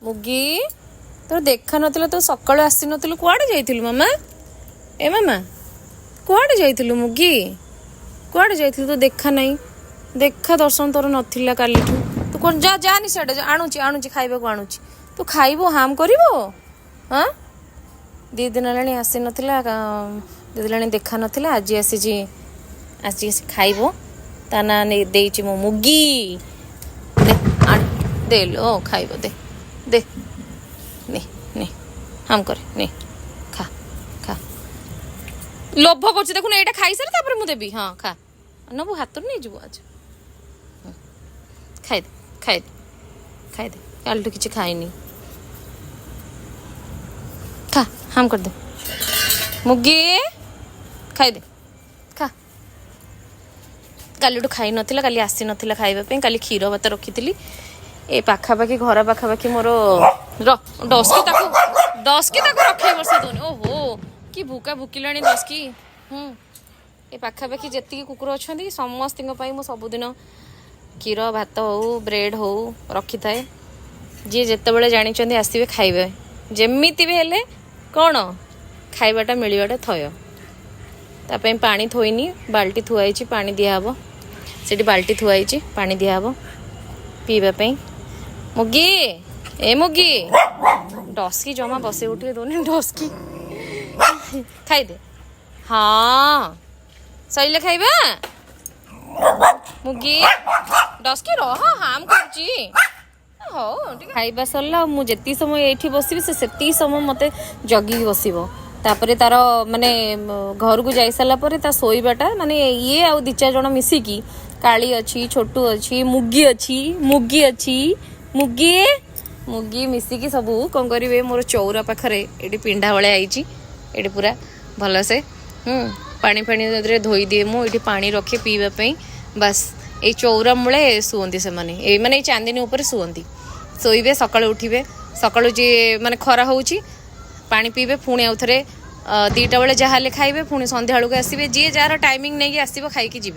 मुगी तो देखा नथिला तो सकाळु आसी नथिलु कुआडे जाइथिलु मामा ए मामा कुआडे जाइथिलु मुगी कुआडे जाइथिलु तो देखा नहीं देखा दर्शन तोर नथिला काली तू कोन जा जानी सेडे आणुची आणुची खाइबा को आणुची तू खाइबो हाम करिवो हां 2 दिन लानी आसी नथिला 2 दिन लानी देखा नथिला आज खाइबो ता ना ने देइची मो मुगी दे लो खाइबो दे दे ने ने हम करे ने खा खा लोभ करछि देखुन एटा खाइ सर तापर मु देबी हां खा नबु हाथ नहीं जीव आज खाइ दे काल तो किछि खाइनी खा हम कर दे मुगी खाइ दे खा काली खाई नथिला काली आसी नथिला खाइबा पे काली क्षीर भात रखिथिली ए पाखापाखि घर पाखापाखि मोर डस्की रखे वर्ष दोनी ओहो कि भूका भूकिलाणी डस्की ए पाखापाखि जेतिकी कुकुर अच्छा समस्त मु सबुदिन क्षीर भात हो ब्रेड हो रखी थाए जी जिते जानी आसवे खाइबे जेमिति भी हेले कौन खाइबाटा मिलवाटा थय तापे पानी थोइनी बाल्टी थुआई पानी दिहब से बाल्टी थुआई पानी दिहब पीवा मुगी ए मुगी डस्की जमा बसे उठे दोनी डस्की खाई दे हाँ सैले खाइबा मुगी डस्की रह हाम करची हो खाइबा सरला मु जेती समय एठी बसिबी से समय मते जगी बसिबो तापरे तार माने घर को जाई साला परे ता सोईबाटा माने ये आ 2-4 जण मिसिकी काली अच्छी छोटू अच्छी मुगी मुगी मुगी मिसिकी सबू कौन करेंगे मोर चौरा पाखरे ये पिंडा भाया आई पूरा भल से पानी फाणी धोई दिए मुझे पानी रखे पीवाई बस ये चौरा मूले शुअती से माने चांदनी उपर शुअती शोबे सका उठे सका जी माने खरा हो पानी पीबे पुणी आउ थे 2टा बेले जहाँ खाइबे पुणी संध्या बेलू आसवे जी जार टाइमिंग नहीं आसो खाई जी